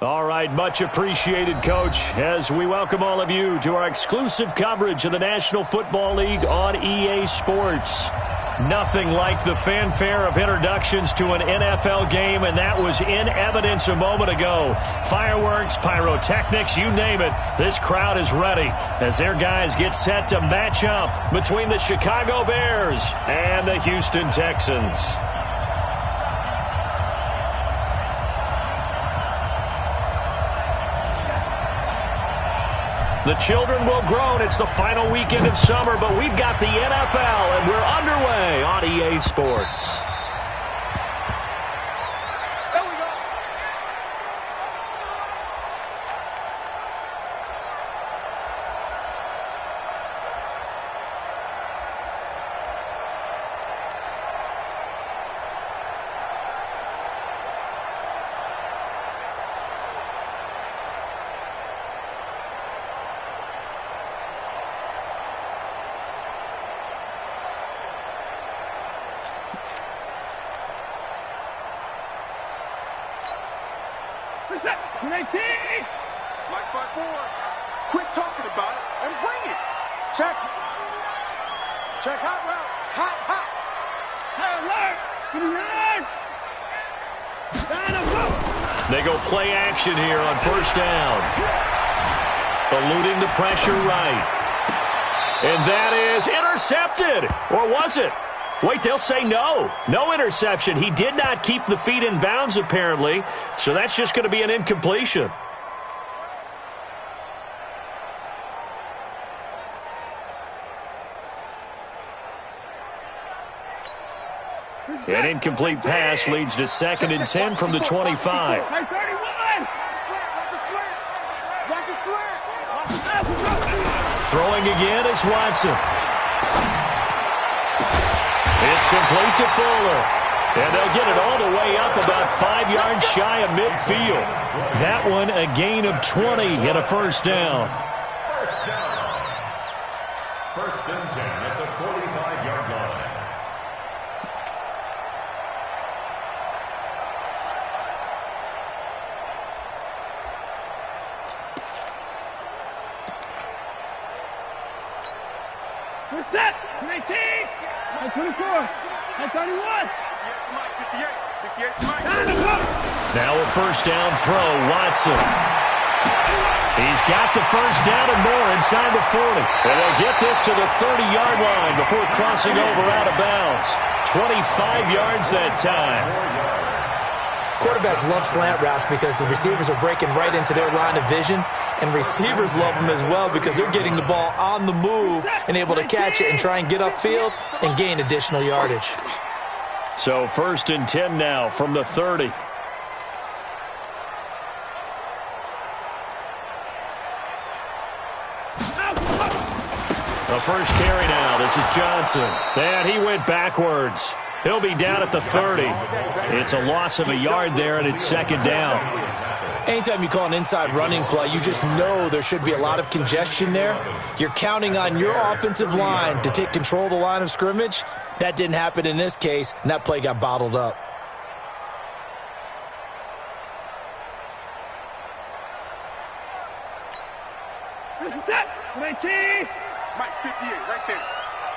All right, much appreciated, Coach, as we welcome all of you to our exclusive coverage of the National Football League on EA Sports. Nothing like the fanfare of introductions to an NFL game, and that was in evidence a moment ago. Fireworks, pyrotechnics, you name it, this crowd is ready as their guys get set to match up between the Chicago Bears and the Houston Texans. The children will groan. It's the final weekend of summer, but we've got the NFL, and we're underway on EA Sports. There we go. Set. 19. Like 5-4. Quit talking about it and bring it. Check. Check hot route. Hot, hot. High alert. They go play action here on first down. Eluding the pressure right. And that is intercepted. Or was it? Wait, they'll say no. No interception. He did not keep the feet in bounds, apparently. So that's just going to be an incompletion. An incomplete pass leads to 2nd and 10 from the 25. Throwing again is Watson. It's complete to Fuller. And they'll get it all the way up about 5 yards shy of midfield. That one a gain of 20 and a first down. First and 10 at the 45-yard line. We're set. 19. 24. 31. 58. Now a first down throw, Watson. He's got the first down and more inside the 40. And they'll get this to the 30-yard line before crossing over out of bounds. 25 yards that time. Quarterbacks love slant routes because the receivers are breaking right into their line of vision, and receivers love them as well because they're getting the ball on the move and able to catch it and try and get upfield and gain additional yardage. So 1st and 10 now from the 30. The first carry now. This is Johnson. And he went backwards. He'll be down at the 30. It's a loss of a yard there, and it's 2nd down. Anytime you call an inside running play, you just know there should be a lot of congestion there. You're counting on your offensive line to take control of the line of scrimmage. That didn't happen in this case, and that play got bottled up. This is set. 19. Mike 58 right there.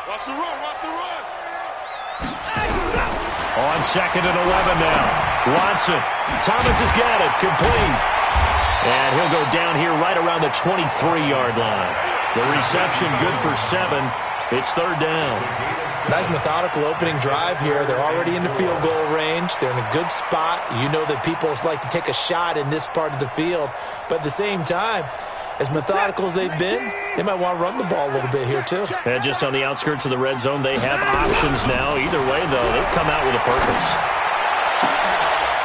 Watch the run. Watch the run. On 2nd and 11 now. Watson. Thomas has got it. Complete. And he'll go down here right around the 23-yard line. The reception good for 7. It's 3rd down. Nice methodical opening drive here. They're already in the field goal range. They're in a good spot. You know that people like to take a shot in this part of the field. But at the same time, as methodical as they've been, they might want to run the ball a little bit here too. And just on the outskirts of the red zone, they have options now. Either way, though, they've come out with a purpose.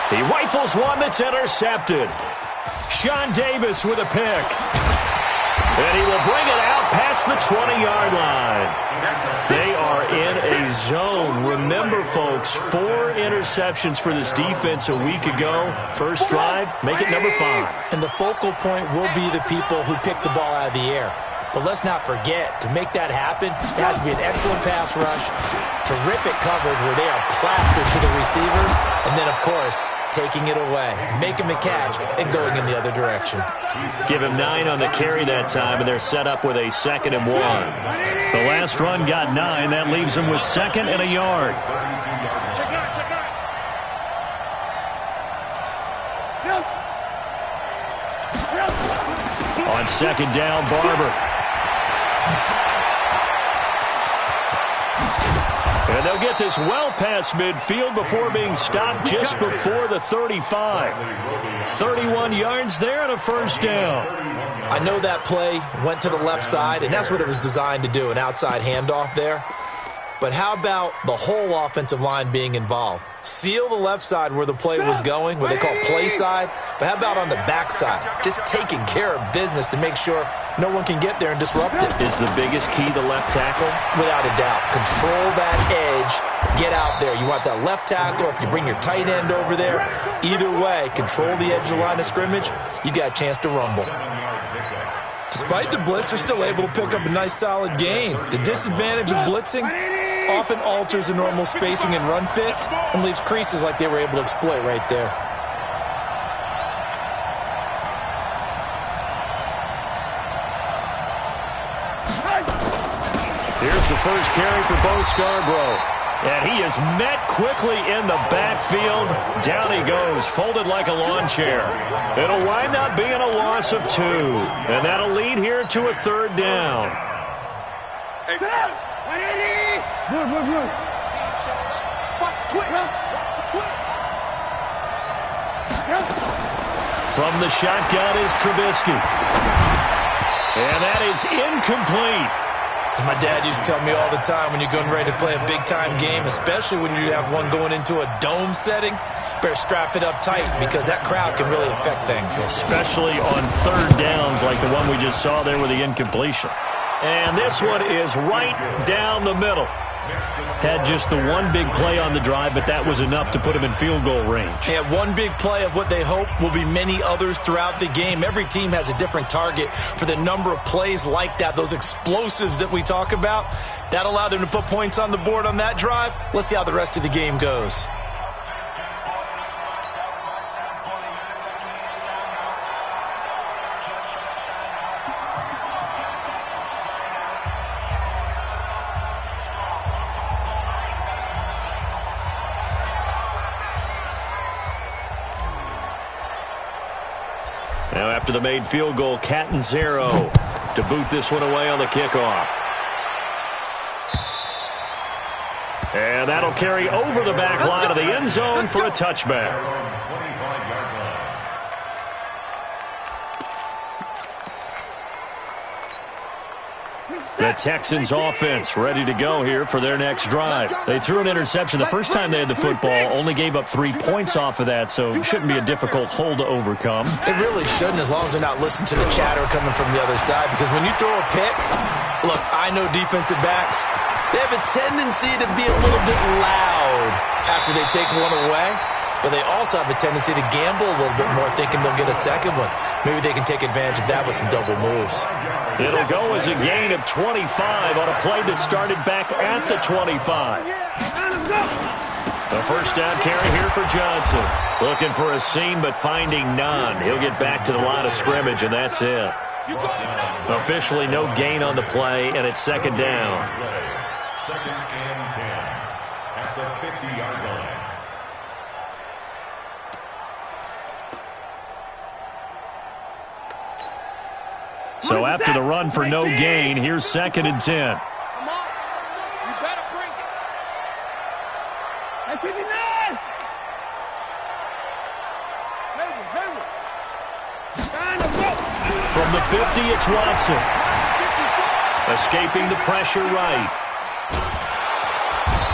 He rifles one that's intercepted. Sean Davis with a pick. And he will bring it out past the 20-yard line. They are in a zone. Remember, folks, 4 interceptions for this defense a week ago. First drive, make it number 5. And the focal point will be the people who pick the ball out of the air. But let's not forget, to make that happen, it has to be an excellent pass rush, terrific coverage where they are plastered to the receivers, and then, of course, taking it away, making the catch, and going in the other direction. Give him 9 on the carry that time, and they're set up with a 2nd and 1. The last run got 9. That leaves them with 2nd and a yard. On 2nd down, Barber. And they'll get this well past midfield before being stopped just before the 35. 31 yards there and a first down. I know that play went to the left side, and that's what it was designed to do, an outside handoff there. But how about the whole offensive line being involved? Seal the left side where the play was going, what they call play side. But how about on the back side? Just taking care of business to make sure no one can get there and disrupt it. Is the biggest key the left tackle? Without a doubt. Control that edge. Get out there. You want that left tackle, or if you bring your tight end over there, either way, control the edge of the line of scrimmage, you got a chance to rumble. Despite the blitz, they're still able to pick up a nice solid gain. The disadvantage of blitzing often alters the normal spacing and run fits and leaves creases like they were able to exploit right there. Here's the first carry for Bo Scarborough. And he is met quickly in the backfield. Down he goes, folded like a lawn chair. It'll wind up being a loss of 2. And that'll lead here to a 3rd down. Hey, Good. watch the twist. Watch the twist. From the shotgun is Trubisky. And that is incomplete. As my dad used to tell me all the time, when you're getting ready to play a big-time game, especially when you have one going into a dome setting, better strap it up tight because that crowd can really affect things. Especially on 3rd downs like the one we just saw there with the incompletion. And this one is right down the middle. Had just the one big play on the drive, but that was enough to put him in field goal range. Yeah, one big play of what they hope will be many others throughout the game. Every team has a different target for the number of plays like that, those explosives that we talk about. That allowed them to put points on the board on that drive. Let's see how the rest of the game goes. Now after the made field goal, Catanzaro to boot this one away on the kickoff. And that'll carry over the back line of the end zone for a touchback. The Texans offense ready to go here for their next drive. They threw an interception the first time they had the football, only gave up 3 points off of that, so it shouldn't be a difficult hole to overcome. It really shouldn't, as long as they're not listening to the chatter coming from the other side, because when you throw a pick, look, I know defensive backs, they have a tendency to be a little bit loud after they take one away, but they also have a tendency to gamble a little bit more, thinking they'll get a second one. Maybe they can take advantage of that with some double moves. It'll go as a gain of 25 on a play that started back at the 25. The first down carry here for Johnson. Looking for a seam, but finding none. He'll get back to the line of scrimmage, and that's it. Officially no gain on the play, and it's 2nd down. 2nd and 10 at the 50-yard line. So after the run for no gain, here's 2nd and 10. Come on. You better bring it. Hey, 59. Hayward. From the 50, it's Watson. Escaping the pressure right.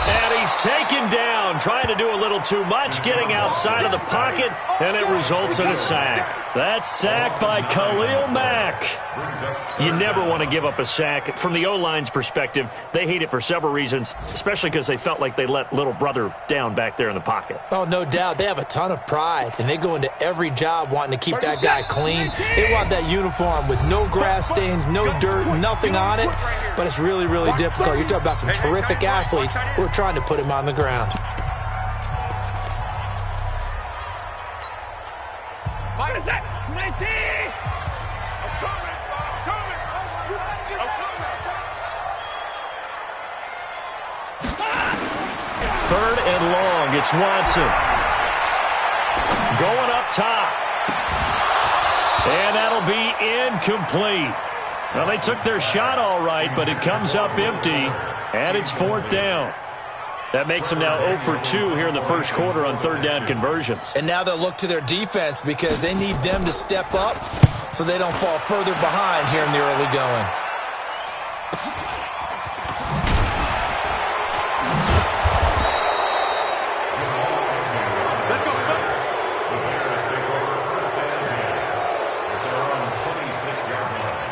And he's taken down, trying to do a little too much, getting outside of the pocket, and it results in a sack. That's sacked by Khalil Mack. You never want to give up a sack. From the O-line's perspective, they hate it for several reasons, especially because they felt like they let little brother down back there in the pocket. Oh, no doubt. They have a ton of pride, and they go into every job wanting to keep that guy clean. They want that uniform with no grass stains, no dirt, nothing on it, but it's really, really difficult. You're talking about some terrific athletes who are trying to put him on the ground. What is that? 90! I'm coming! Third and long. It's Watson. Going up top. And that'll be incomplete. Well, they took their shot all right, but it comes up empty, and it's 4th down. That makes them now 0 for 2 here in the first quarter on third down conversions. And now they'll look to their defense because they need them to step up so they don't fall further behind here in the early going. Let's go. The Bears take over first and 10. It's around 26-yard line.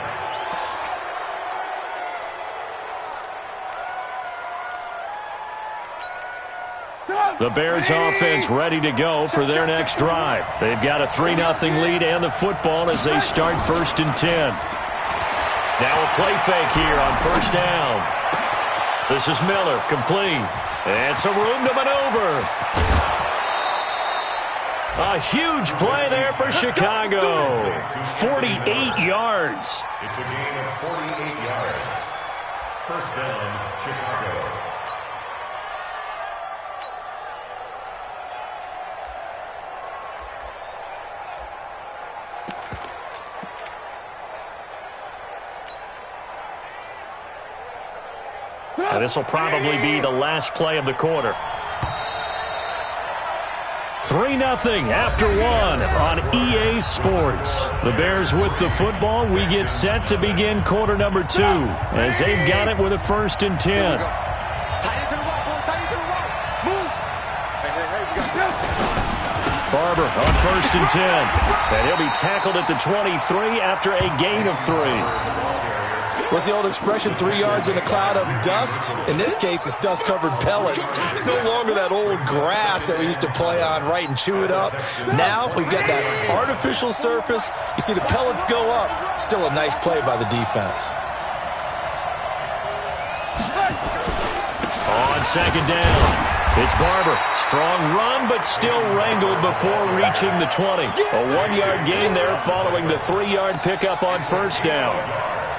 The Bears offense ready to go for their next drive. They've got a 3-0 lead and the football as they start 1st and 10. Now a play fake here on 1st down. This is Miller, complete. And some room to maneuver. A huge play there for Chicago. 48 yards. It's a gain of 48 yards. First down, Chicago. And this will probably be the last play of the quarter. 3-0 after 1 on EA Sports. The Bears with the football. We get set to begin quarter number 2 as they've got it with a 1st and 10. Barber on 1st and 10. And he'll be tackled at the 23 after a gain of 3. What's the old expression, 3 yards in a cloud of dust? In this case, it's dust-covered pellets. It's no longer that old grass that we used to play on, right, and chew it up. Now we've got that artificial surface. You see the pellets go up. Still a nice play by the defense. On 2nd down, it's Barber. Strong run, but still wrangled before reaching the 20. A 1-yard gain there following the 3-yard pickup on 1st down.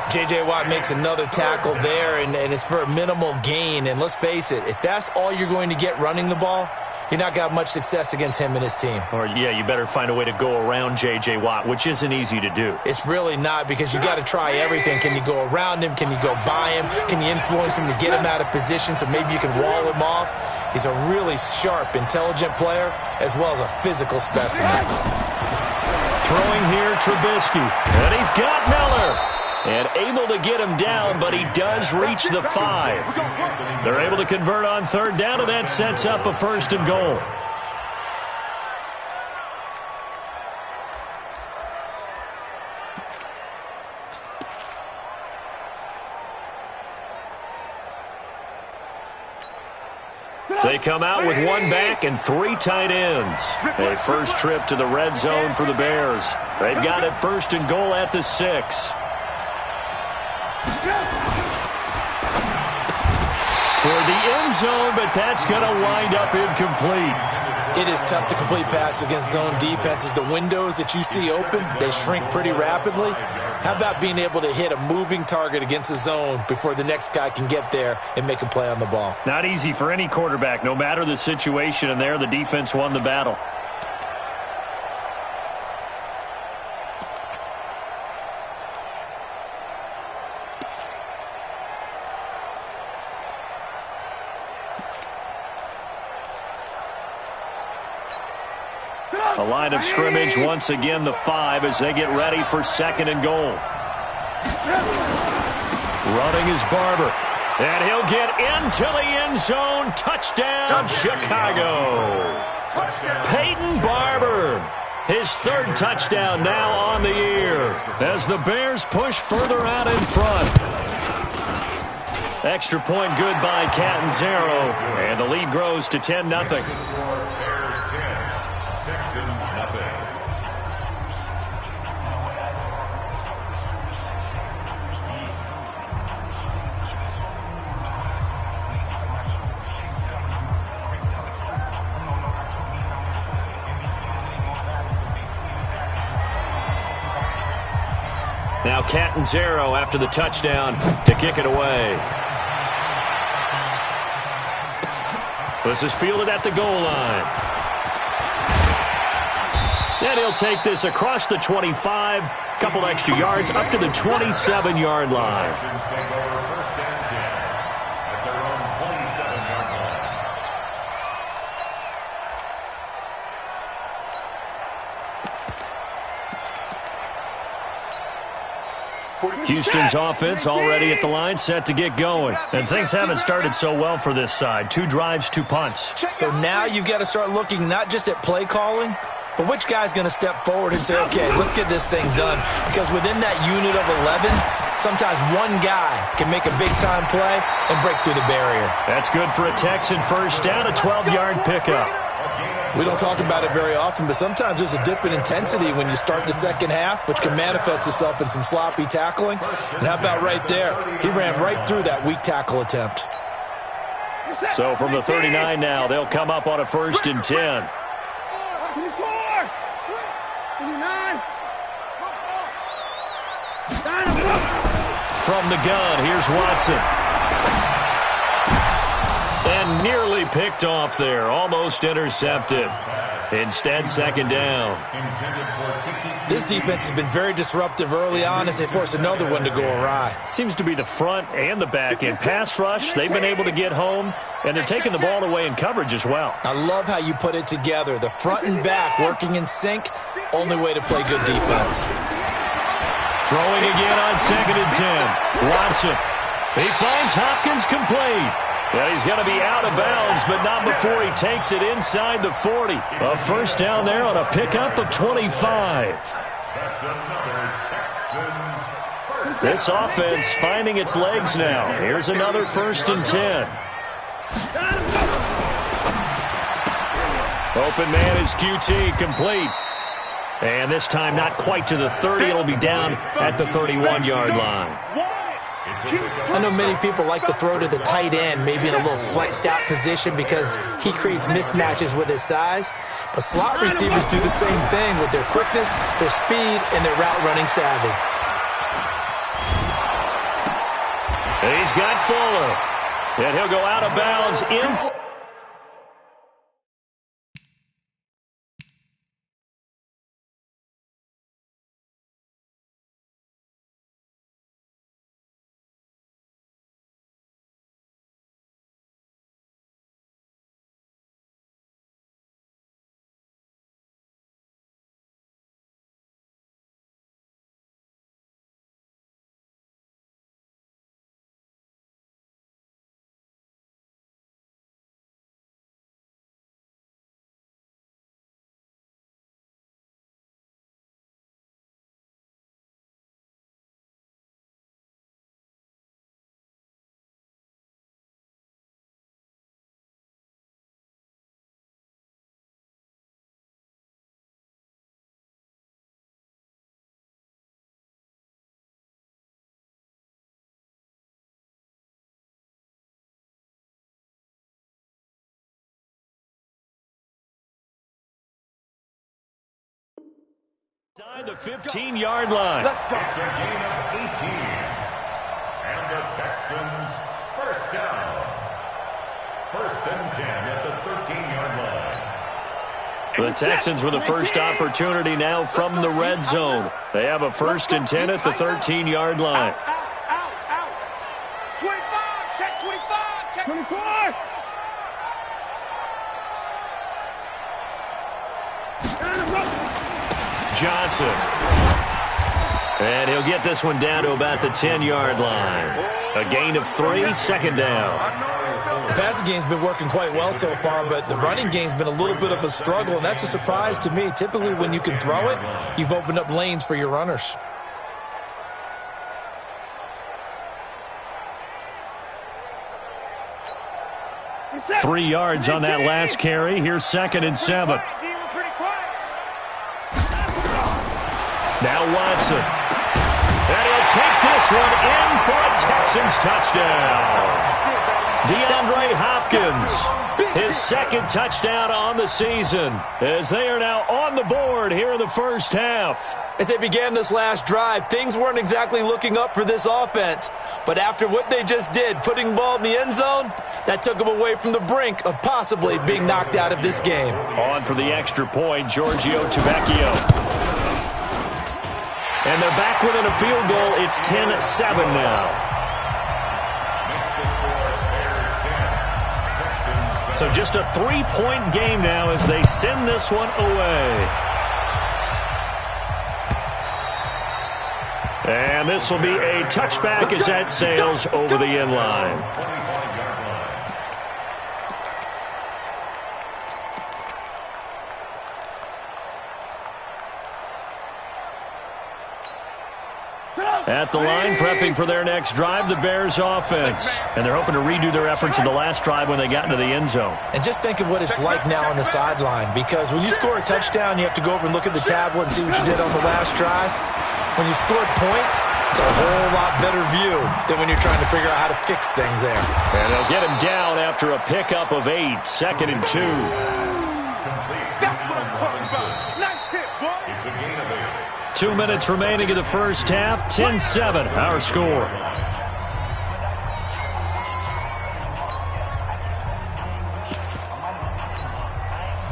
J.J. Watt makes another tackle there, and it's for a minimal gain. And let's face it, if that's all you're going to get running the ball, you're not going to have much success against him and his team. Or, yeah, you better find a way to go around J.J. Watt, which isn't easy to do. It's really not, because you got to try everything. Can you go around him? Can you go by him? Can you influence him to get him out of position so maybe you can wall him off? He's a really sharp, intelligent player, as well as a physical specimen. Throwing here, Trubisky. And he's got Miller. And able to get him down, but he does reach the 5. They're able to convert on 3rd down, and that sets up a 1st and goal. They come out with 1 back and 3 tight ends. A first trip to the red zone for the Bears. They've got it 1st and goal at the 6. Toward the end zone, but that's going to wind up incomplete. It is tough to complete passes against zone defenses. The windows that you see open, they shrink pretty rapidly. How about being able to hit a moving target against a zone before the next guy can get there and make a play on the ball? Not easy for any quarterback, no matter the situation, and there the defense won the battle. A line of scrimmage, once again the 5 as they get ready for 2nd and goal. Running is Barber. And he'll get into the end zone. Touchdown, Chicago. Peyton Barber. His third touchdown now on the year as the Bears push further out in front. Extra point good by Catanzaro, and the lead grows to 10-0. Bears 10, Texans nothing. Now Catanzaro after the touchdown to kick it away. This is fielded at the goal line. And he'll take this across the 25, couple extra yards up to the 27-yard line. Houston's offense already at the line, set to get going. And things haven't started so well for this side. 2 drives, 2 punts. So now you've got to start looking not just at play calling, but which guy's going to step forward and say, okay, let's get this thing done. Because within that unit of 11, sometimes one guy can make a big-time play and break through the barrier. That's good for a Texan first down, a 12-yard pickup. We don't talk about it very often, but sometimes there's a dip in intensity when you start the second half, which can manifest itself in some sloppy tackling. And how about right there? He ran right through that weak tackle attempt. So from the 39 now, they'll come up on a 1st and 10. 24, 29. From the gun, here's Watson. And nearly picked off there, almost intercepted. Instead, second down. This defense has been very disruptive early on as they force another one to go awry. Seems to be the front and the back end. Pass rush, they've been able to get home, and they're taking the ball away in coverage as well. I love how you put it together. The front and back working in sync, only way to play good defense. Throwing again on 2nd and 10. Watson. He finds Hopkins complete. And he's going to be out of bounds, but not before he takes it inside the 40. A first down there on a pickup of 25. That's another Texans. This offense finding its legs now. Here's another 1st and 10. Open man is QT, complete. And this time not quite to the 30. It'll be down at the 31-yard line. I know many people like to throw to the tight end, maybe in a little flexed out position because he creates mismatches with his size. But slot receivers do the same thing with their quickness, their speed, and their route running savvy. He's got Fuller. And he'll go out of bounds inside. Inside the 15-yard line. Let's go. It's a gain of 18. And the Texans first down. 1st and 10 at the 13-yard line. The Texans with a first opportunity now from the red zone. They have a 1st and 10 at the 13-yard line. Out. 25, check 25, check 24. Johnson. And he'll get this one down to about the 10-yard line. A gain of 3, second down. The passing game's been working quite well so far, but the running game's been a little bit of a struggle, and that's a surprise to me. Typically, when you can throw it, you've opened up lanes for your runners. Three yards on that last carry. Here's 2nd and 7. Now Watson. And he'll take this one in for a Texans touchdown. DeAndre Hopkins, his 2nd touchdown on the season, as they are now on the board here in the first half. As they began this last drive, things weren't exactly looking up for this offense. But after what they just did, putting the ball in the end zone, that took them away from the brink of possibly being knocked out of this game. On for the extra point, Giorgio Tavecchio. And they're back within a field goal. It's 10-7 now. So just a 3-point game now as they send this one away. And this will be a touchback as that sails over the end line. At the line, prepping for their next drive, the Bears offense. And they're hoping to redo their efforts in the last drive when they got into the end zone. And just think of what it's like now on the sideline, because when you score a touchdown, you have to go over and look at the tablet and see what you did on the last drive. When you scored points, it's a whole lot better view than when you're trying to figure out how to fix things there. And they'll get him down after a pickup of 8, 2nd and 2. That's what I'm talking about. Nice hit, boy. It's a gain of 8. 2 minutes remaining in the first half. 10-7, our score.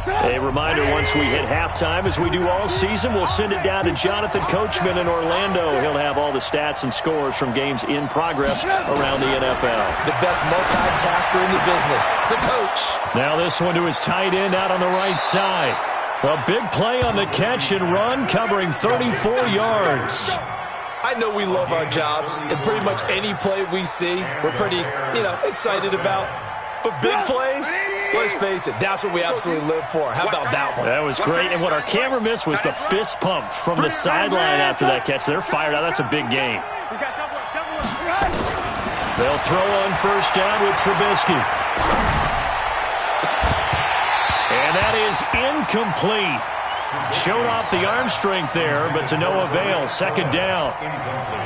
A reminder, once we hit halftime, as we do all season, we'll send it down to Jonathan Coachman in Orlando. He'll have all the stats and scores from games in progress around the NFL. The best multitasker in the business, the coach. Now this one to his tight end out on the right side. A big play on the catch and run, covering 34 yards. I know we love our jobs, and pretty much any play we see, we're pretty, excited about. But big plays, let's face it, that's what we absolutely live for. How about that one? That was great, and what our camera missed was the fist pump from the sideline after that catch. They're fired out. That's a big game. They'll throw on first down with Trubisky. And that is incomplete. Showed off the arm strength there, but to no avail. 2nd down.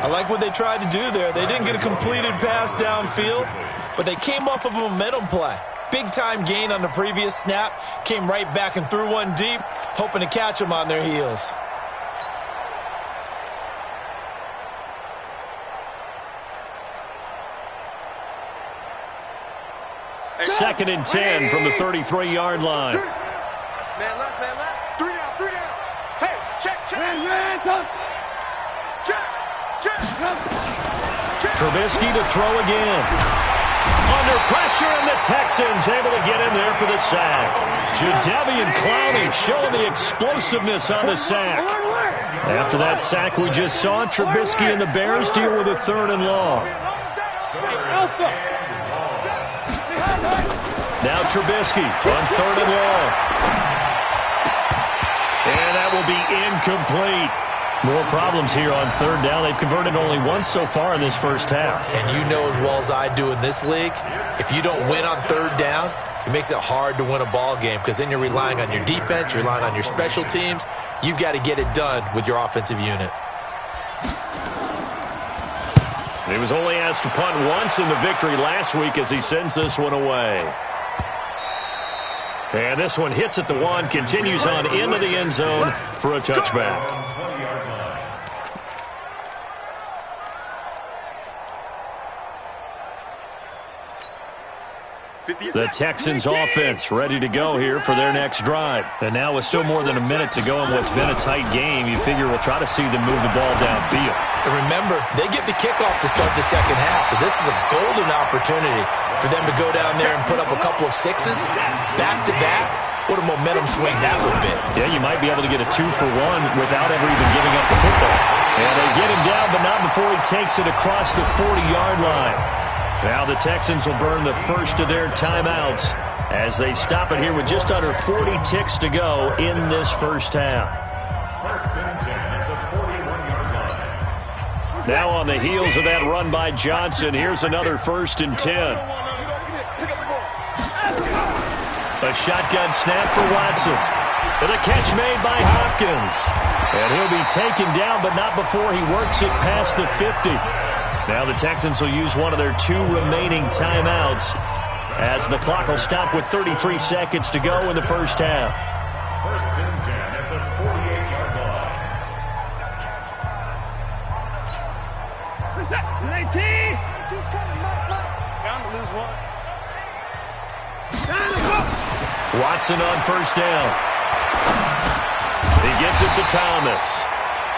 I like what they tried to do there. They didn't get a completed pass downfield, but they came off of a momentum play. Big-time gain on the previous snap. Came right back and threw one deep, hoping to catch them on their heels. Second and 10 from the 33-yard line. Man left, man left. 3 down, 3 down. Hey, check. Trubisky to throw again. Under pressure, and the Texans able to get in there for the sack. Jadeveon Clowney showing the explosiveness on the sack. After that sack we just saw, Trubisky and the Bears deal with a 3rd and long. Now Trubisky on 3rd and long. And that will be incomplete. More problems here on 3rd down. They've converted only once so far in this first half. And you know as well as I do in this league, if you don't win on 3rd down, it makes it hard to win a ball game, because then you're relying on your defense, you're relying on your special teams. You've got to get it done with your offensive unit. He was only asked to punt once in the victory last week as he sends this one away. And this one hits at the 1, continues on into the end zone for a touchback. The Texans offense ready to go here for their next drive. And now with still more than a minute to go in what's been a tight game, you figure we'll try to see them move the ball downfield. And remember, they get the kickoff to start the second half, so this is a golden opportunity for them to go down there and put up a couple of 6s back-to-back. What a momentum swing that would be. Yeah, you might be able to get a 2-for-1 without ever even giving up the football. And they get him down, but not before he takes it across the 40-yard line. Now the Texans will burn the first of their timeouts as they stop it here with just under 40 ticks to go in this first half. First and 10 at the 41-yard line. Now on the heels of that run by Johnson, here's another first and 10. A shotgun snap for Watson. And a catch made by Hopkins. And he'll be taken down, but not before he works it past the 50. Now the Texans will use one of their 2 remaining timeouts as the clock will stop with 33 seconds to go in the first half. First and 10 at the 48-yard line. What's that? 19. Bound to lose one. Watson on first down. He gets it to Thomas.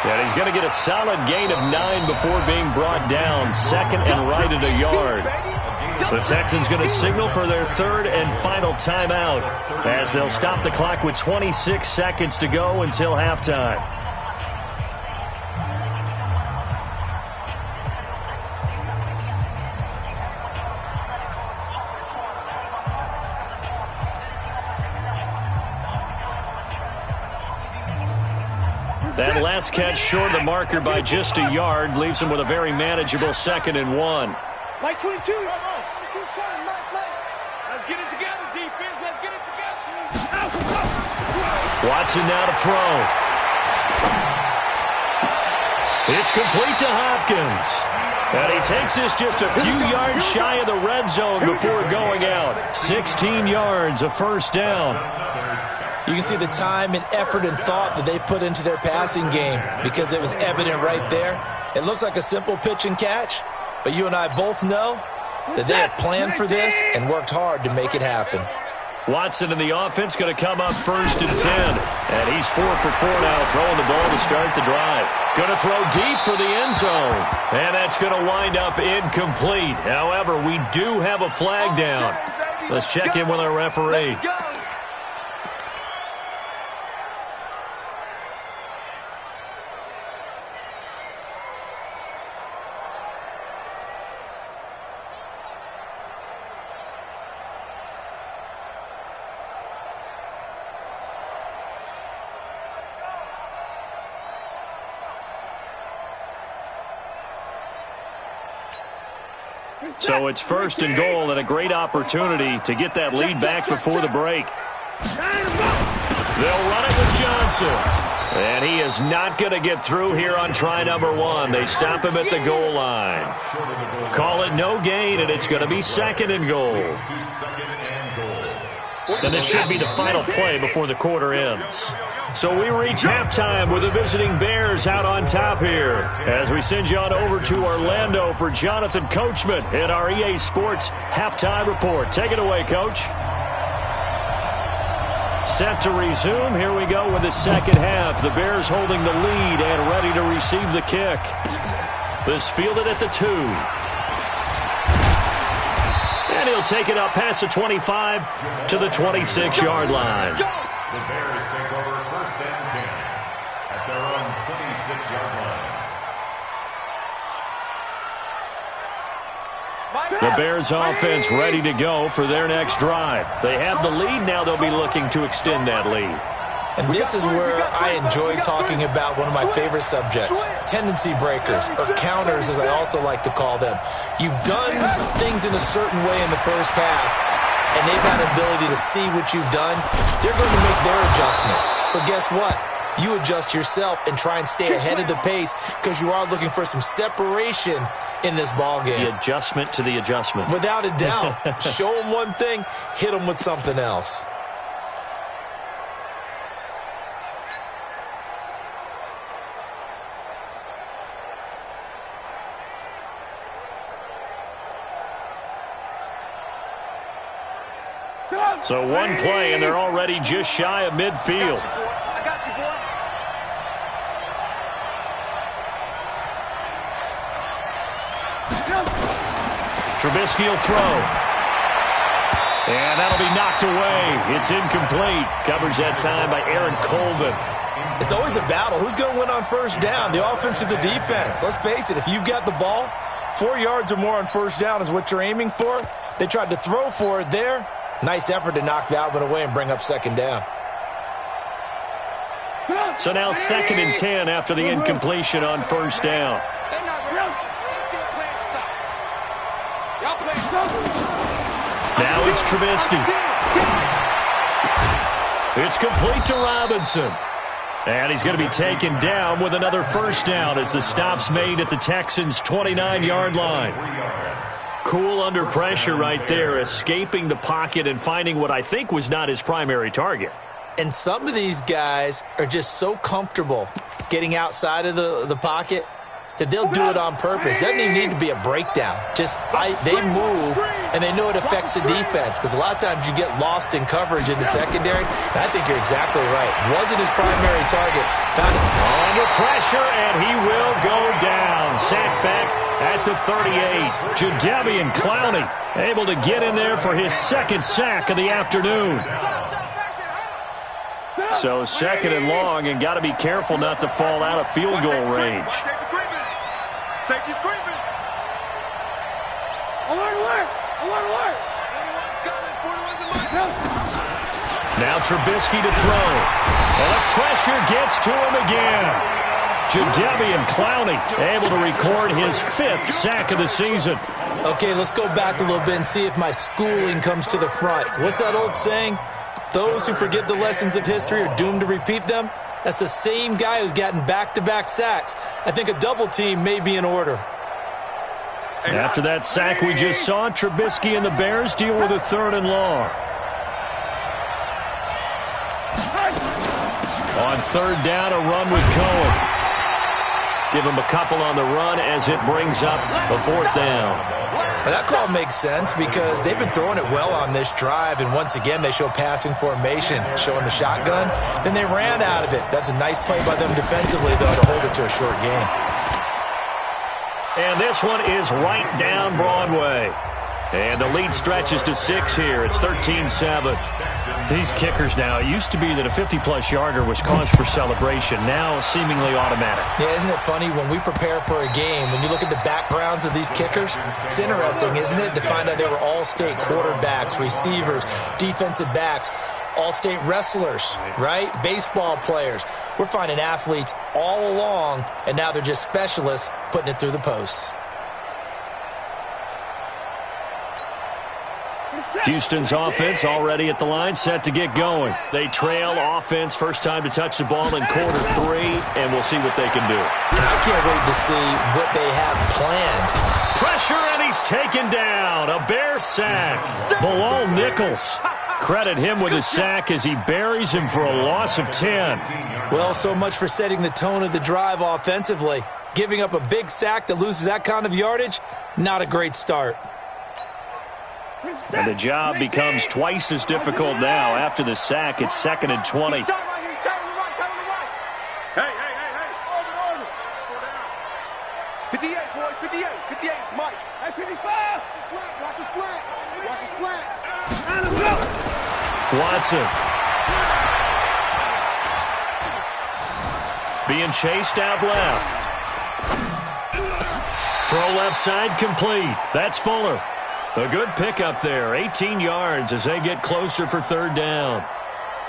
And he's going to get a solid gain of 9 before being brought down. Second and right at a yard. The Texans going to signal for their 3rd and final timeout as they'll stop the clock with 26 seconds to go until halftime. That last catch short of the marker by just a yard leaves him with a very manageable 2nd and 1. Like 22. Let's get it together, defense. Let's get it together. Watson now to throw. It's complete to Hopkins. And he takes this just a few yards shy of the red zone before going out. 16 yards, a first down. You can see the time and effort and thought that they put into their passing game because it was evident right there. It looks like a simple pitch and catch, but you and I both know that they have planned for this and worked hard to make it happen. Watson and the offense going to come up first and 10. And he's 4 for 4 now, throwing the ball to start the drive. Going to throw deep for the end zone. And that's going to wind up incomplete. However, we do have a flag down. Let's check in with our referee. So it's first and goal and a great opportunity to get that lead back before the break. They'll run it with Johnson. And he is not going to get through here on try number 1. They stop him at the goal line. Call it no gain, and it's going to be 2nd and goal. And this should be the final play before the quarter ends. So we reach halftime with the visiting Bears out on top here as we send you on over to Orlando for Jonathan Coachman in our EA Sports Halftime Report. Take it away, Coach. Set to resume. Here we go with the second half. The Bears holding the lead and ready to receive the kick. This fielded at the 2. And he'll take it up past the 25 to the 26-yard line. The Bears take over first and 10 at their own 26-yard line. The Bears offense ready to go for their next drive. They have the lead. Now they'll be looking to extend that lead. And this is where I enjoy talking about one of my favorite subjects, tendency breakers, or counters as I also like to call them. You've done things in a certain way in the first half, and they've had an ability to see what you've done. They're going to make their adjustments. So guess what? You adjust yourself and try and stay ahead of the pace because you are looking for some separation in this ball game. The adjustment to the adjustment. Without a doubt. Show them one thing, hit them with something else. So one play, and they're already just shy of midfield. I got you, boy. Trubisky will throw. And that'll be knocked away. It's incomplete. Coverage that time by Aaron Colvin. It's always a battle. Who's going to win on first down? The offense or the defense? Let's face it, if you've got the ball, 4 yards or more on first down is what you're aiming for. They tried to throw for it there. Nice effort to knock that one away and bring up second down. So now 2nd and 10 after the incompletion on first down. They're not real. They're still playing soft. Y'all playing soft. Now it's Trubisky. It's complete to Robinson. And he's going to be taken down with another first down as the stop's made at the Texans' 29-yard line. Cool under pressure right there, escaping the pocket and finding what I think was not his primary target. And some of these guys are just so comfortable getting outside of the pocket that they'll do it on purpose. It doesn't even need to be a breakdown. They move, and they know it affects the defense because a lot of times you get lost in coverage in the secondary, and I think you're exactly right. Wasn't his primary target. Found it. Under pressure, and he will go down. Sacked back at the 38. Jadeveon Clowney able to get in there for his 2nd sack of the afternoon. So 2nd and long, and got to be careful not to fall out of field goal range. Safety's creeping. Alert, alert. Alert, alert. 41's coming. 41's in my. Now Trubisky to throw. And the pressure gets to him again. Jadeveon Clowney able to record his 5th sack of the season. Okay, let's go back a little bit and see if my schooling comes to the front. What's that old saying? Those who forget the lessons of history are doomed to repeat them. That's the same guy who's gotten back-to-back sacks. I think a double team may be in order. After that sack we just saw, Trubisky and the Bears deal with a 3rd and long. On 3rd down, a run with Cohen. Give him a couple on the run as it brings up a 4th down. Well, that call makes sense because they've been throwing it well on this drive, and once again they show passing formation, showing the shotgun. Then they ran out of it. That's a nice play by them defensively, though, to hold it to a short game. And this one is right down Broadway. And the lead stretches to 6 here. It's 13-7. These kickers now, it used to be that a 50-plus yarder was cause for celebration. Now seemingly automatic. Yeah, isn't it funny when we prepare for a game, when you look at the backgrounds of these kickers, it's interesting, isn't it, to find out they were all-state quarterbacks, receivers, defensive backs, all-state wrestlers, right? Baseball players. We're finding athletes all along, and now they're just specialists putting it through the posts. Houston's offense already at the line, set to get going. They trail offense, first time to touch the ball in quarter 3, and we'll see what they can do. And I can't wait to see what they have planned. Pressure, and he's taken down. A Bear sack. Bilal Nichols. Credit him with a sack as he buries him for a loss of 10. Well, so much for setting the tone of the drive offensively. Giving up a big sack that loses that kind of yardage, not a great start. And the job becomes twice as difficult now. After the sack, it's 2nd and 20. Hey, hey, hey, hey. Order. 58, boys, 58. 58, it's Mike. Hey, 55. Watch the slant. Watch the slant. And a blow. Watson. Being chased out left. Throw left side complete. That's Fuller. A good pickup there, 18 yards as they get closer for 3rd down.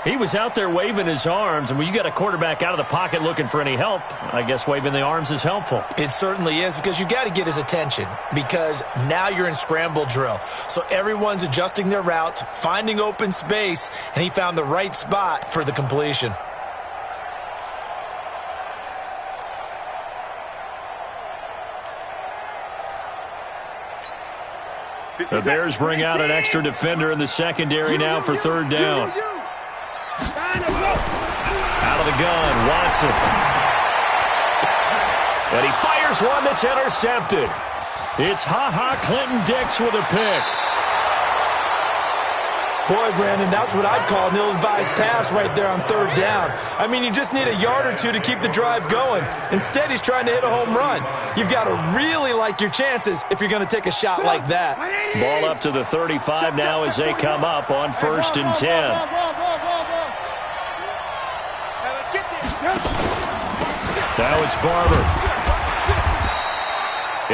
He was out there waving his arms, and when you got a quarterback out of the pocket looking for any help, I guess waving the arms is helpful. It certainly is, because you got to get his attention, because now you're in scramble drill. So everyone's adjusting their routes, finding open space, and he found the right spot for the completion. The Bears bring out an extra defender in the secondary now for 3rd down. Out of the gun, Watson. And he fires one that's intercepted. It's Clinton-Dix with a pick. Boy, Brandon, that's what I'd call an ill-advised pass right there on 3rd down. I mean, you just need a yard or two to keep the drive going. Instead, he's trying to hit a home run. You've got to really like your chances if you're going to take a shot like that. Ball up to the 35 now as they come up on 1st and 10. Now it's Barber.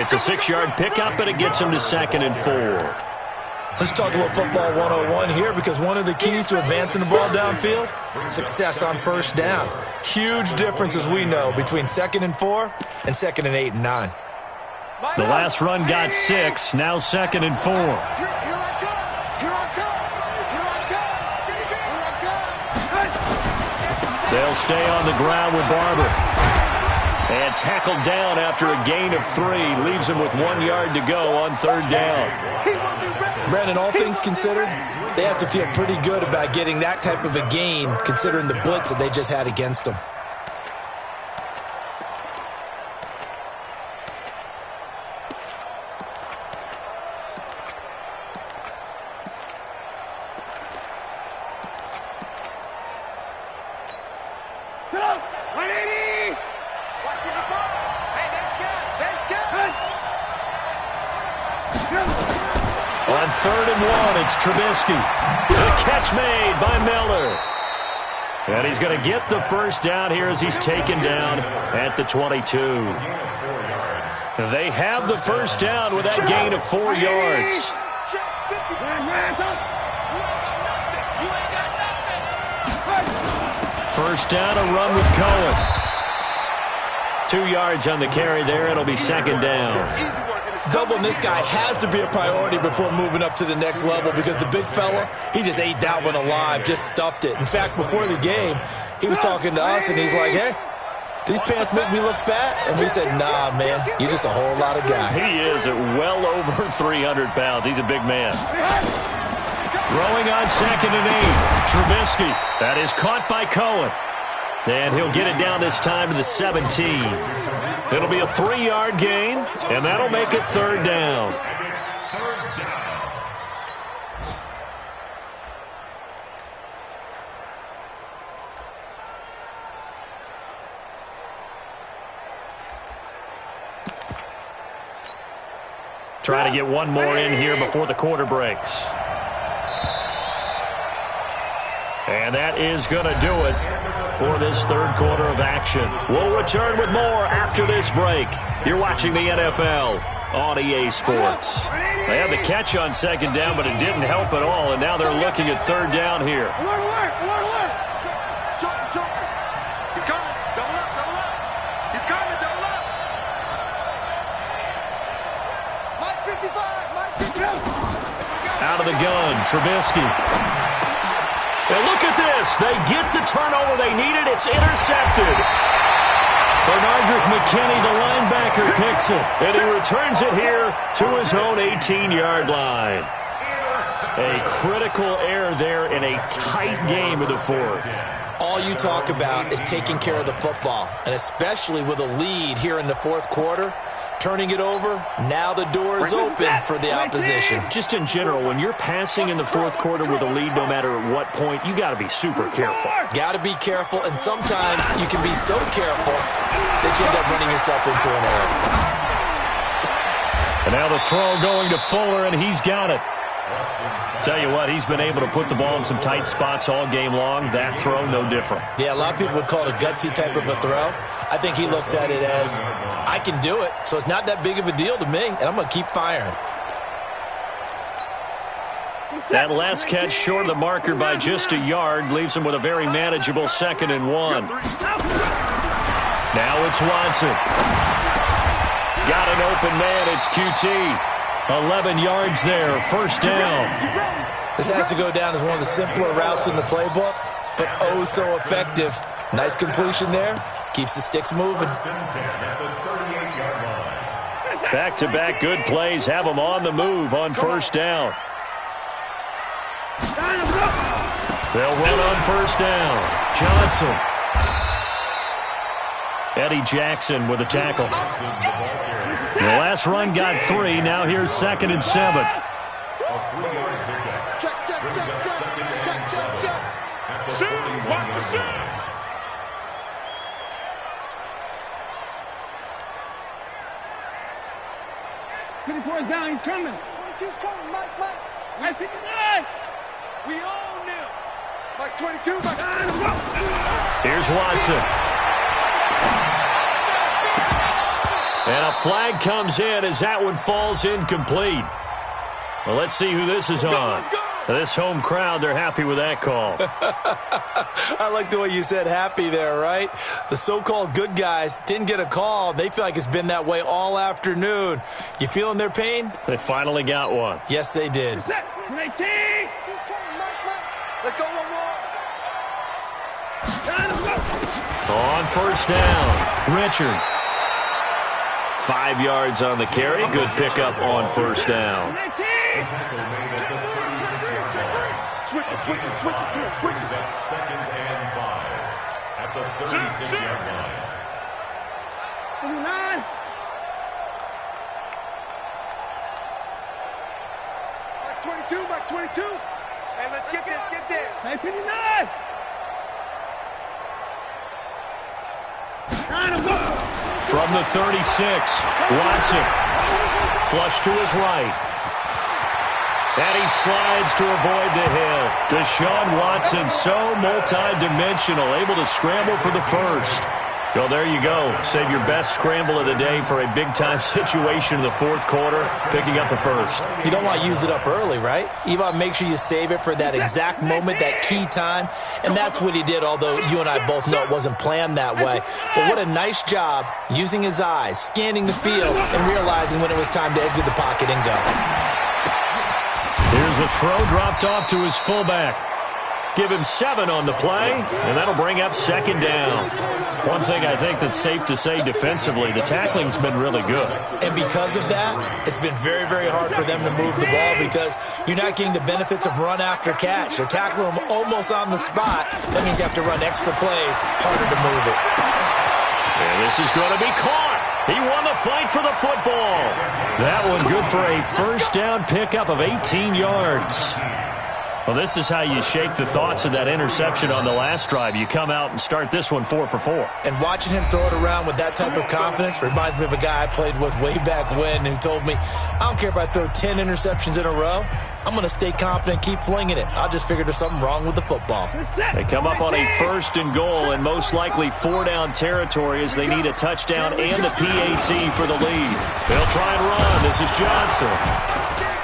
It's a 6-yard pickup, and it gets him to 2nd and 4. Let's talk a little football 101 here, because one of the keys to advancing the ball downfield, success on first down. Huge difference, as we know, between 2nd and 4 and 2nd and 8 and 9. The last run got 6, now 2nd and 4. They'll stay on the ground with Barber. And tackled down after a gain of 3. Leaves him with 1 yard to go on 3rd down. Brandon, all things considered, they have to feel pretty good about getting that type of a gain, considering the blitz that they just had against them. On 3rd and 1, it's Trubisky. The catch made by Miller. And he's going to get the first down here as he's taken down at the 22. They have the first down with that gain of 4 yards. First down, a run with Cohen. 2 yards on the carry there. It'll be 2nd down. Doubling this guy has to be a priority before moving up to the next level, because the big fella, he just ate that one alive, just stuffed it. In fact, before the game, he was talking to us, and he's like, hey, these pants make me look fat? And we said, nah, man, you're just a whole lot of guy. He is at well over 300 pounds. He's a big man. Throwing on 2nd and 8, Trubisky. That is caught by Cohen. And he'll get it down this time to the 17. It'll be a 3-yard gain, and that'll make it 3rd down. Try to get one more in here before the quarter breaks. And that is going to do it for this 3rd quarter of action. We'll return with more after this break. You're watching the NFL on EA Sports. They had the catch on 2nd down, but it didn't help at all, and now they're looking at 3rd down here. He's coming. Double up, double up. He's coming, double up. Mike 55, Mike 55. Out of the gun, Trubisky. And look at this. They get the turnover they needed. It's intercepted. Bernardrick McKinney, the linebacker, picks it. And he returns it here to his own 18-yard line. A critical error there in a tight game of the 4th. All you talk about is taking care of the football, and especially with a lead here in the 4th quarter, turning it over, now the door is open for the opposition. Just in general, when you're passing in the 4th quarter with a lead, no matter at what point, you got to be super careful. Got to be careful, and sometimes you can be so careful that you end up running yourself into an error. And now the throw going to Fuller, and he's got it. Tell you what, he's been able to put the ball in some tight spots all game long. That throw, no different. Yeah, a lot of people would call it a gutsy type of a throw. I think he looks at it as, I can do it, so it's not that big of a deal to me, and I'm going to keep firing. That last catch short of the marker by just a yard leaves him with a very manageable 2nd and 1. Now it's Watson. Got an open man. It's QT. 11 yards there. First down. This has to go down as one of the simpler routes in the playbook, but oh so effective. Nice completion there. Keeps the sticks moving. Back-to-back good plays have them on the move on first down. They'll run on first down. Johnson. Eddie Jackson with a tackle. The last run got 3. Now here's 2nd and 7. Check, check, check, check. Check, check, check. Shoot, watch the shoot. Points down, he's coming. 22's coming, Mike. I see that. We own him. Mike's 22, Mike. Here's Watson. And a flag comes in as that one falls incomplete. Well, let's see who this is on. This home crowd, they're happy with that call. I like the way you said happy there, right? The so-called good guys didn't get a call. They feel like it's been that way all afternoon. You feeling their pain? They finally got one. Yes, they did. Let's go one more. On first down, Richard. 5 yards on the carry. Good pickup on first down. Switch it. Up 2nd and 5 at the 36-yard line. 59. Back 22. Hey, let's get this. Hey, 59. From the 36, Watson. Flush to his right. And he slides to avoid the hit. Deshaun Watson, so multi-dimensional, able to scramble for the first. So there you go. Save your best scramble of the day for a big-time situation in the fourth quarter, picking up the first. You don't want to use it up early, right? You want to make sure you save it for that exact moment, that key time. And that's what he did, although you and I both know it wasn't planned that way. But what a nice job using his eyes, scanning the field, and realizing when it was time to exit the pocket and go. Here's a throw dropped off to his fullback. Give him 7 on the play, and that'll bring up 2nd down. One thing I think that's safe to say defensively, the tackling's been really good. And because of that, it's been very, very hard for them to move the ball because you're not getting the benefits of run after catch. They're tackling them almost on the spot. That means you have to run extra plays, harder to move it. And this is going to be caught. He won the fight for the football. That one good for a first down pickup of 18 yards. Well, this is how you shake the thoughts of that interception on the last drive. You come out and start this one 4 for 4. And watching him throw it around with that type of confidence reminds me of a guy I played with way back when who told me, I don't care if I throw 10 interceptions in a row. I'm going to stay confident, keep flinging it. I'll just figure there's something wrong with the football. They come up on a 1st and goal and most likely 4-down territory as they need a touchdown and a PAT for the lead. They'll try and run. This is Johnson.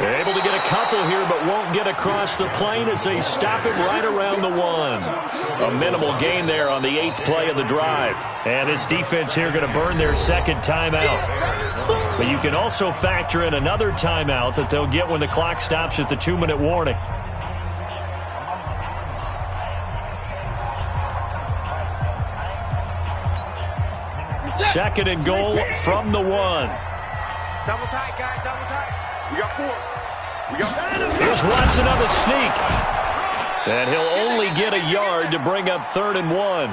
They're able to get a couple here, but won't get across the plane as they stop him right around the 1. A minimal gain there on the 8th play of the drive. And this defense here going to burn their 2nd timeout. But you can also factor in another timeout that they'll get when the clock stops at the 2-minute warning. Second and goal from the 1. Double tight, guys. Double tight. We got 4. Here's Watson on the sneak. And he'll only get a yard to bring up 3rd and 1.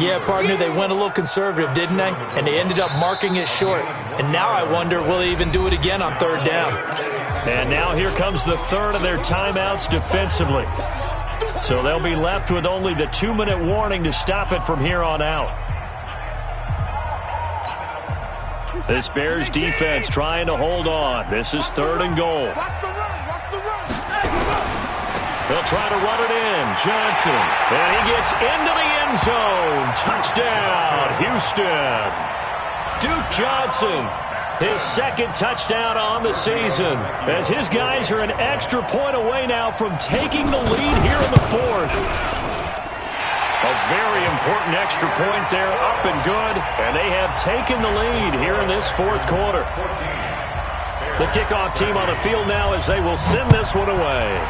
Yeah, partner, they went a little conservative, didn't they? And they ended up marking it short. And now I wonder, will they even do it again on 3rd down? And now here comes the 3rd of their timeouts defensively. So they'll be left with only the 2-minute warning to stop it from here on out. This Bears defense trying to hold on. This is 3rd and goal. They'll try to run it in. Johnson. And he gets into the end zone. Touchdown, Houston. Duke Johnson, his 2nd touchdown on the season, as his guys are an extra point away now from taking the lead here in the 4th. A very important extra point there, up and good, and they have taken the lead here in this 4th quarter. The kickoff team on the field now as they will send this one away.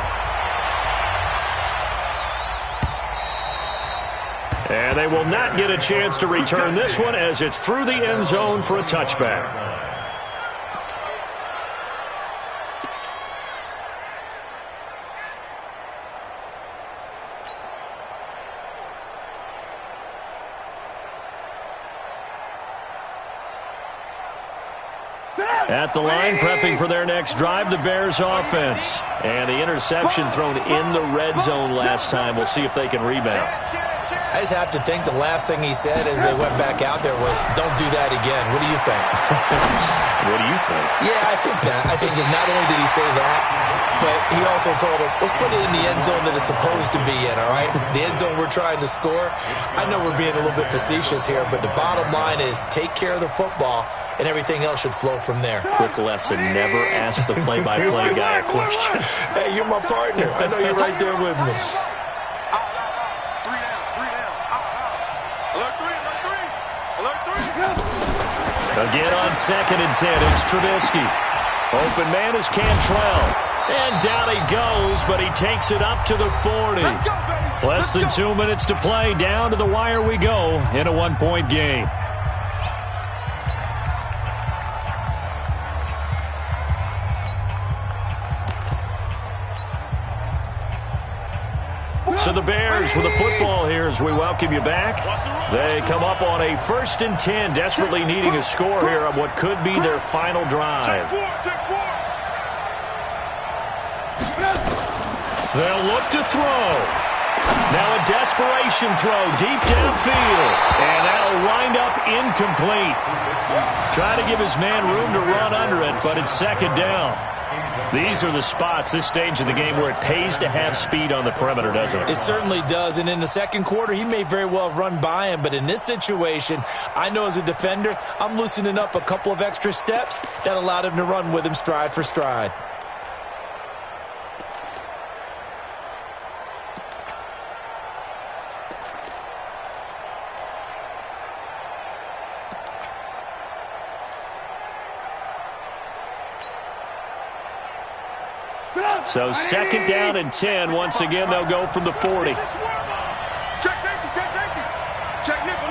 And they will not get a chance to return this one as it's through the end zone for a touchback. At the line, prepping for their next drive, the Bears offense. And the interception thrown in the red zone last time. We'll see if they can rebound. I just have to think the last thing he said as they went back out there was, don't do that again. What do you think? What do you think? Yeah, I think that. I think that not only did he say that, but he also told him, let's put it in the end zone that it's supposed to be in, all right? The end zone we're trying to score. I know we're being a little bit facetious here, but the bottom line is take care of the football and everything else should flow from there. Quick lesson, never ask the play-by-play guy a question. Hey, you're my partner. I know you're right there with me. Three down. Alert three. Again on 2nd and 10, it's Trubisky. Open man is Cantrell. And down he goes, but he takes it up to the 40. Less than 2 minutes to play. Down to the wire we go in a 1-point game. So the Bears with the football here as we welcome you back. They come up on a 1st and 10, desperately needing a score here on what could be their final drive. They'll look to throw. Now a desperation throw deep downfield. And that'll wind up incomplete. Try to give his man room to run under it, but it's 2nd down. These are the spots, this stage of the game, where it pays to have speed on the perimeter, doesn't it? It certainly does. And in the 2nd quarter, he may very well run by him. But in this situation, I know as a defender, I'm loosening up a couple of extra steps that allowed him to run with him stride for stride. So 2nd down and 10. Once again, they'll go from the 40. Check safety. Check nickel.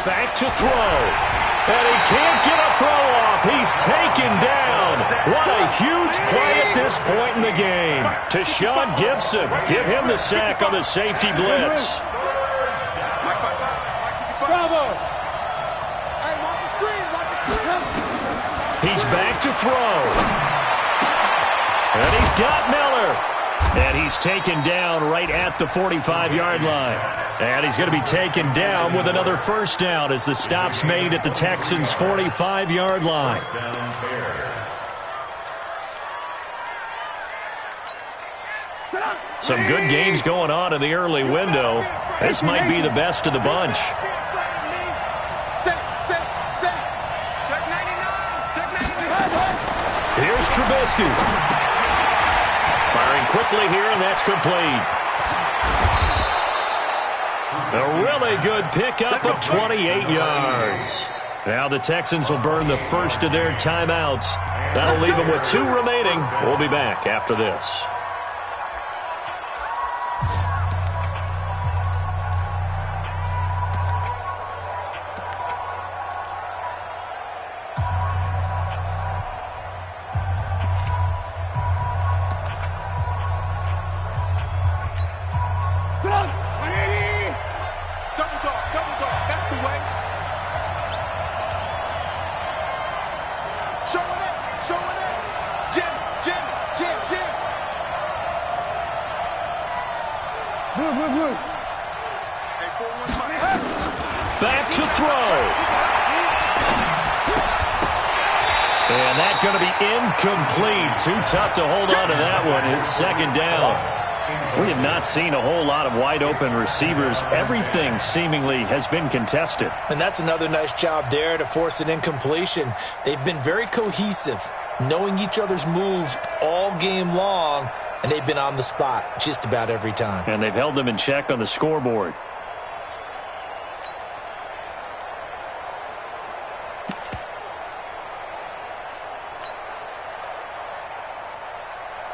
Back to throw. And he can't get a throw off. He's taken down. What a huge play at this point in the game. To Sean Gibson. Give him the sack on the safety blitz. Bravo. Hey, watch the screen. He's back to throw. And he's got Miller. And he's taken down right at the 45-yard line. And he's going to be taken down with another 1st down as the stop's made at the Texans' 45-yard line. Some good games going on in the early window. This might be the best of the bunch. Set. Check 99. Here's Trubisky. Firing quickly here, and that's complete. A really good pickup of 28 yards. Now the Texans will burn the first of their timeouts. That'll leave them with 2 remaining. We'll be back after this. Double dog. That's the way. Show it up. Jim. Good. Hey, 4-1 money. Back to throw. And that's going to be incomplete. Too tough to hold on to that one. It's 2nd down. We have not seen a whole lot of wide-open receivers. Everything seemingly has been contested. And that's another nice job there to force an incompletion. They've been very cohesive, knowing each other's moves all game long, and they've been on the spot just about every time. And they've held them in check on the scoreboard.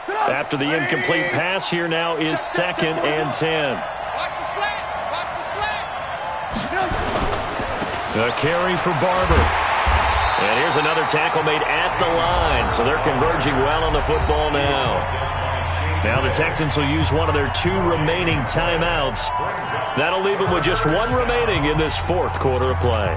After the incomplete pass, here now is 2nd and 10. Watch the slant. A carry for Barber. And here's another tackle made at the line. So they're converging well on the football now. Now the Texans will use one of their 2 remaining timeouts. That'll leave them with just 1 remaining in this 4th quarter of play.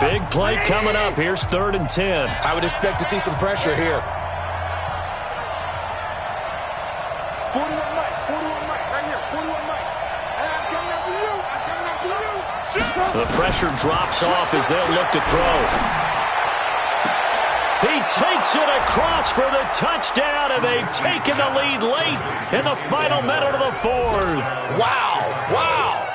Big play coming up. Here's 3rd and 10. I would expect to see some pressure here. 41 Mike, right here, 41 Mike. And I'm coming after you. The pressure drops off as they'll look to throw. He takes it across for the touchdown, and they've taken the lead late in the final minute of the fourth. Wow, wow.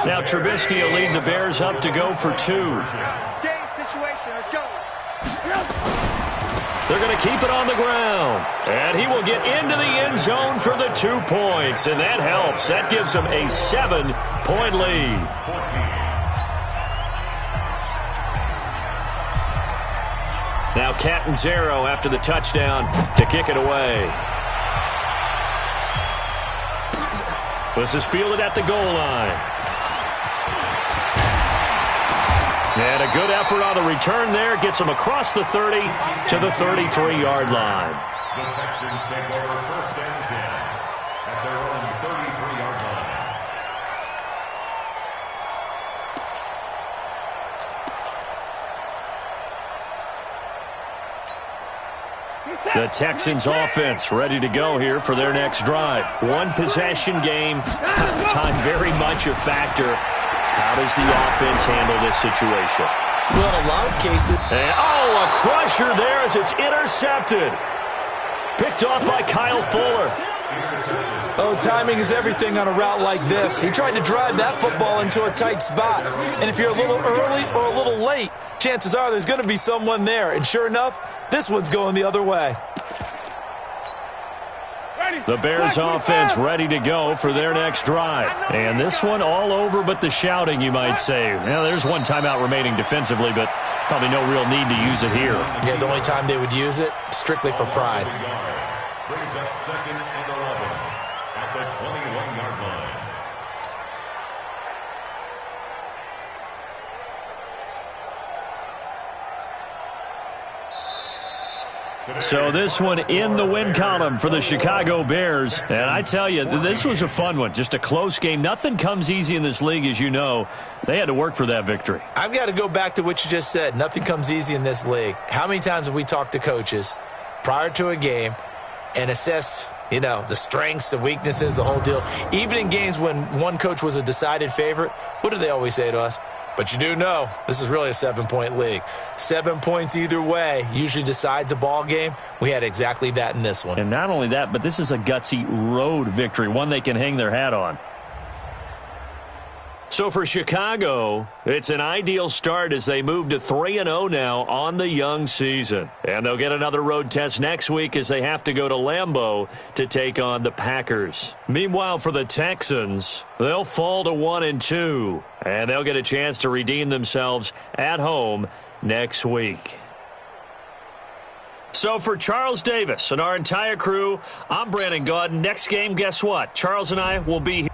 Now Trubisky will lead the Bears up to go for 2. Game situation. Let's go. They're going to keep it on the ground. And he will get into the end zone for the 2 points. And that helps. That gives them a 7-point lead. Now Catanzaro after the touchdown to kick it away. This is fielded at the goal line. And a good effort on the return there. Gets him across the 30 to the 33-yard line. The Texans take over 1st and 10 at their own 33-yard line. The Texans offense ready to go here for their next drive. 1 possession game. Time very much a factor. How does the offense handle this situation? Well, in a lot of cases. And, a crusher there as it's intercepted. Picked off by Kyle Fuller. Oh, timing is everything on a route like this. He tried to drive that football into a tight spot. And if you're a little early or a little late, chances are there's going to be someone there. And sure enough, this one's going the other way. The Bears offense ready to go for their next drive. And this one all over but the shouting, you might say. Well, there's 1 timeout remaining defensively, but probably no real need to use it here. Yeah, the only time they would use it, strictly for pride. Brings up 2nd and 11 at the 21-yard line. So this one in the win column for the Chicago Bears. And I tell you, this was a fun one. Just a close game. Nothing comes easy in this league, as you know. They had to work for that victory. I've got to go back to what you just said. Nothing comes easy in this league. How many times have we talked to coaches prior to a game and assessed, the strengths, the weaknesses, the whole deal? Even in games when one coach was a decided favorite, what do they always say to us? But you do know this is really a 7-point league. 7 points either way usually decides a ball game. We had exactly that in this one. And not only that, but this is a gutsy road victory, one they can hang their hat on. So for Chicago, it's an ideal start as they move to 3-0 now on the young season. And they'll get another road test next week as they have to go to Lambeau to take on the Packers. Meanwhile, for the Texans, they'll fall to 1-2. And they'll get a chance to redeem themselves at home next week. So for Charles Davis and our entire crew, I'm Brandon Gaudin. Next game, guess what? Charles and I will be here.